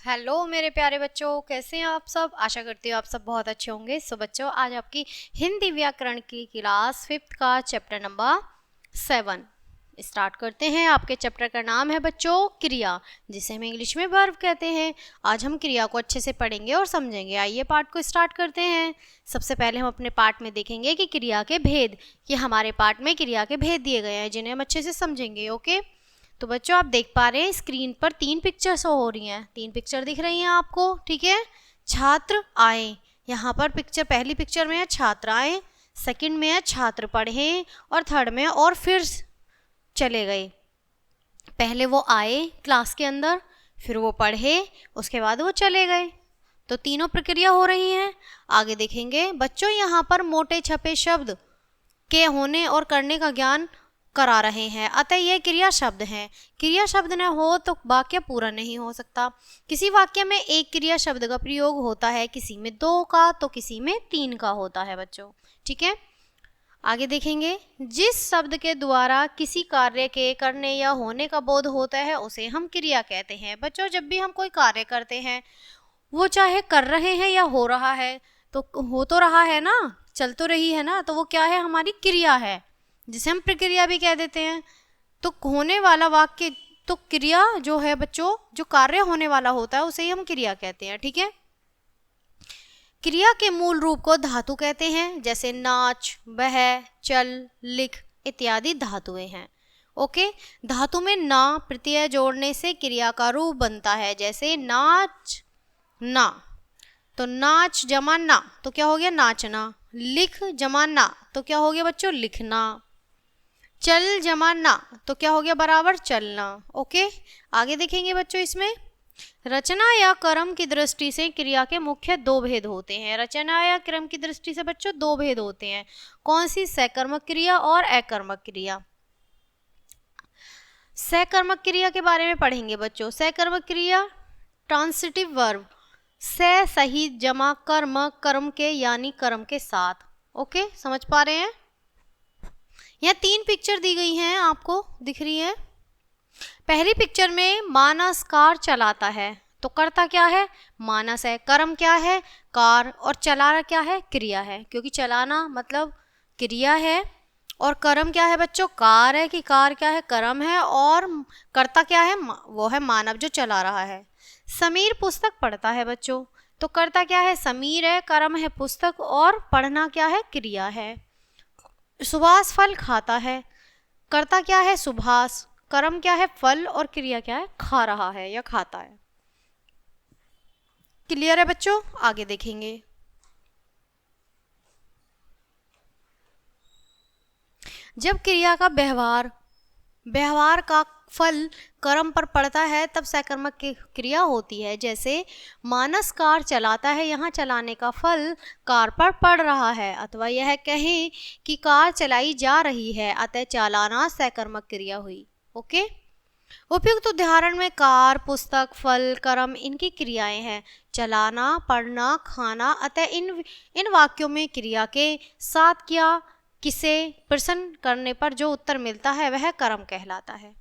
Hello मेरे प्यारे बच्चों, कैसे हैं आप सब। आशा करती हूँ आप सब बहुत अच्छे होंगे। सो बच्चों, आज आपकी हिंदी व्याकरण की क्लास 5th का चैप्टर नंबर 7 स्टार्ट करते हैं। आपके चैप्टर का नाम है बच्चों क्रिया, जिसे हम इंग्लिश में वर्ब कहते हैं। आज हम क्रिया को अच्छे से पढ़ेंगे और समझेंगे। आइए पाठ को स्टार्ट करते हैं। सबसे पहले हम अपने पाठ में देखेंगे कि क्रिया के भेद, कि हमारे पाठ में क्रिया के भेद दिए गए हैं जिन्हें हम अच्छे से समझेंगे। ओके, तो बच्चों आप देख पा रहे हैं स्क्रीन पर 3 पिक्चर शो हो रही हैं। 3 पिक्चर दिख रही हैं आपको, ठीक है। छात्र आए, यहाँ पर पिक्चर, पहली पिक्चर में है छात्र आए, सेकंड में है छात्र पढ़े, और थर्ड में और फिर चले गए। पहले वो आए क्लास के अंदर, फिर वो पढ़े, उसके बाद वो चले गए। तो तीनों प्रक्रिया हो रही हैं। आगे देखेंगे बच्चों, यहाँ पर मोटे छपे शब्द के होने और करने का ज्ञान करा रहे हैं, अतः यह क्रिया शब्द हैं। क्रिया शब्द न हो तो वाक्य पूरा नहीं हो सकता। किसी वाक्य में एक क्रिया शब्द का प्रयोग होता है, किसी में 2 का तो किसी में 3 का होता है बच्चों, ठीक है। आगे देखेंगे, जिस शब्द के द्वारा किसी कार्य के करने या होने का बोध होता है उसे हम क्रिया कहते हैं। बच्चों जब भी हम कोई कार्य करते हैं, वो चाहे कर रहे हैं या हो रहा है, तो हो तो रहा है ना, चल तो रही है ना, तो वो क्या है, हमारी क्रिया है, जिसे हम प्रक्रिया भी कह देते हैं। तो होने वाला वाक्य, तो क्रिया जो है बच्चों, जो कार्य होने वाला होता है उसे ही हम क्रिया कहते हैं, ठीक है। क्रिया के मूल रूप को धातु कहते हैं, जैसे नाच, बह, चल, लिख इत्यादि धातुएं हैं। ओके, धातु में ना प्रत्यय जोड़ने से क्रिया का रूप बनता है, जैसे नाच ना, तो नाच जमा ना तो क्या हो गया, नाचना। लिख जमा ना तो क्या हो गया बच्चों, लिखना। चल जमा ना तो क्या हो गया, बराबर चलना। ओके, आगे देखेंगे बच्चों, इसमें रचना या क्रम की दृष्टि से क्रिया के मुख्य 2 भेद होते हैं। रचना या क्रम की दृष्टि से बच्चों 2 भेद होते हैं। कौन सी, सकर्मक क्रिया और अकर्मक क्रिया। सकर्मक क्रिया के बारे में पढ़ेंगे बच्चों। सकर्मक क्रिया ट्रांसिटिव वर्ब, से सहित जमा कर्म, कर्म के यानी कर्म के साथ। ओके, समझ पा रहे हैं। यहाँ 3 पिक्चर दी गई हैं, आपको दिख रही है। पहली पिक्चर में मानस कार चलाता है, तो कर्ता क्या है, मानस है। कर्म क्या है, कार, और चला क्या है, क्रिया है, क्योंकि चलाना मतलब क्रिया है। और कर्म क्या है बच्चों, कार है, कि कार क्या है, कर्म है। और कर्ता क्या है, वो है मानव जो चला रहा है। समीर पुस्तक पढ़ता है बच्चों, तो कर्ता क्या है, समीर है, कर्म है पुस्तक, और पढ़ना क्या है, क्रिया है। सुभाष फल खाता है, कर्ता क्या है, सुभाष, कर्म क्या है, फल, और क्रिया क्या है, खा रहा है या खाता है। क्लियर है बच्चों, आगे देखेंगे। जब क्रिया का व्यवहार का फल कर्म पर पड़ता है, तब सकर्मक की क्रिया होती है। जैसे मानस कार चलाता है, यहाँ चलाने का फल कार पर पड़ रहा है, अथवा यह कहें कि कार चलाई जा रही है, अतः चालाना सकर्मक क्रिया हुई। ओके, उपयुक्त उदाहरण में कार, पुस्तक, फल, कर्म इनकी क्रियाएं हैं। चलाना, पढ़ना, खाना, अतः इन वाक्यों में क्रिया के साथ क्या किसे प्रश्न करने पर जो उत्तर मिलता है वह कर्म कहलाता है।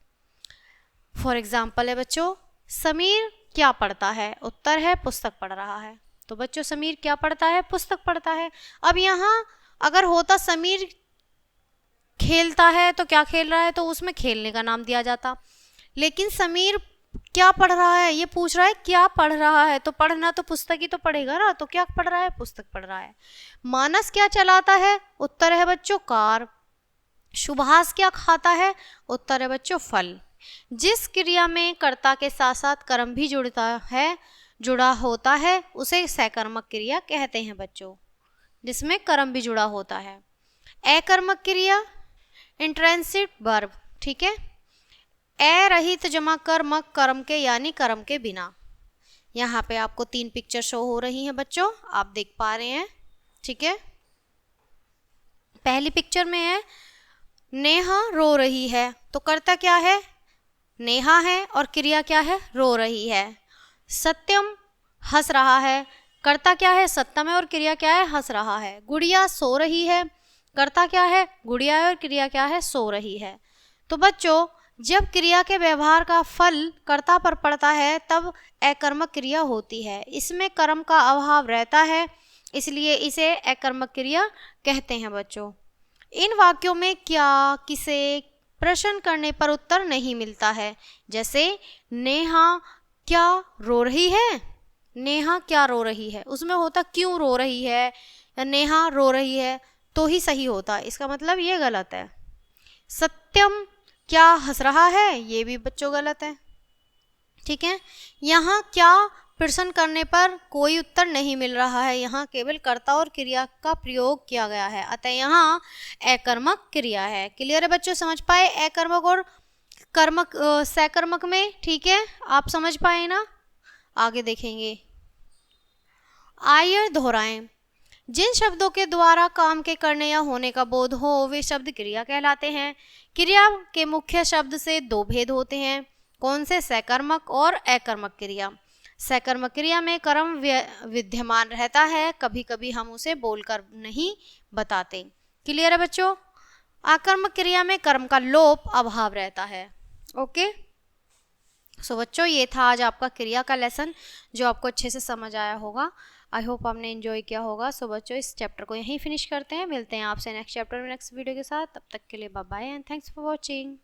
फॉर एग्जाम्पल है बच्चों, समीर क्या पढ़ता है, उत्तर है पुस्तक पढ़ रहा है। तो बच्चों समीर क्या पढ़ता है, पुस्तक पढ़ता है। अब यहाँ अगर होता समीर खेलता है, तो क्या खेल रहा है, तो उसमें खेलने का नाम दिया जाता। लेकिन समीर क्या पढ़ रहा है, ये पूछ रहा है क्या पढ़ रहा है, तो पढ़ना तो पुस्तक ही तो पढ़ेगा ना, तो क्या पढ़ रहा है, पुस्तक पढ़ रहा है। मानस क्या चलाता है, उत्तर है बच्चों कार। सुभाष क्या खाता है, उत्तर है बच्चों फल। जिस क्रिया में कर्ता के साथ साथ कर्म भी जुड़ा होता है उसे सकर्मक क्रिया कहते हैं बच्चों, जिसमें कर्म भी जुड़ा होता है। अकर्मक क्रिया इंट्रांसिट वर्ब, ठीक है। रहित जमा कर्म, कर्म के यानी कर्म के बिना। यहाँ पे आपको 3 पिक्चर शो हो रही हैं बच्चों, आप देख पा रहे हैं, ठीक है। पहली पिक्चर में है नेहा रो रही है, तो कर्ता क्या है, नेहा है, और क्रिया क्या है, रो रही है। सत्यम हंस रहा है, कर्ता क्या है, सत्यम है, और क्रिया क्या है, हंस रहा है। गुड़िया सो रही है, कर्ता क्या है, गुड़िया है, और क्रिया क्या है, सो रही है। तो बच्चों जब क्रिया के व्यवहार का फल कर्ता पर पड़ता है तब अकर्मक क्रिया होती है। इसमें कर्म का अभाव रहता है, इसलिए इसे अकर्मक क्रिया कहते हैं बच्चों। इन वाक्यों में क्या, किसे प्रश्न करने पर उत्तर नहीं मिलता है। जैसे नेहा क्या रो रही है, नेहा क्या रो रही है, उसमें होता क्यों रो रही है या नेहा रो रही है तो ही सही होता, इसका मतलब ये गलत है। सत्यम क्या हंस रहा है, ये भी बच्चों गलत है। ठीक है, यहाँ क्या प्रश्न करने पर कोई उत्तर नहीं मिल रहा है, यहाँ केवल कर्ता और क्रिया का प्रयोग किया गया है, अतः यहाँ अकर्मक क्रिया है। क्लियर है बच्चों, समझ पाए अकर्मक और कर्मक सकर्मक में। ठीक है, आप समझ पाए ना, आगे देखेंगे। आइए दोहराएं। जिन शब्दों के द्वारा काम के करने या होने का बोध हो वे शब्द क्रिया कहलाते हैं। क्रिया के मुख्य शब्द से दो भेद होते हैं, कौन से, सकर्मक और अकर्मक क्रिया। सकर्मक क्रिया में कर्म विद्यमान रहता है, कभी कभी हम उसे बोलकर नहीं बताते। क्लियर है बच्चों। अकर्मक क्रिया में कर्म का लोप अभाव रहता है। ओके, सो बच्चों ये था आज आपका क्रिया का लेसन जो आपको अच्छे से समझ आया होगा। आई होप आपने एंजॉय किया होगा। सो बच्चों इस चैप्टर को यहीं फिनिश करते हैं, मिलते हैं आपसे नेक्स्ट चैप्टर में नेक्स्ट वीडियो के साथ। तब तक के लिए bye bye and thanks for watching.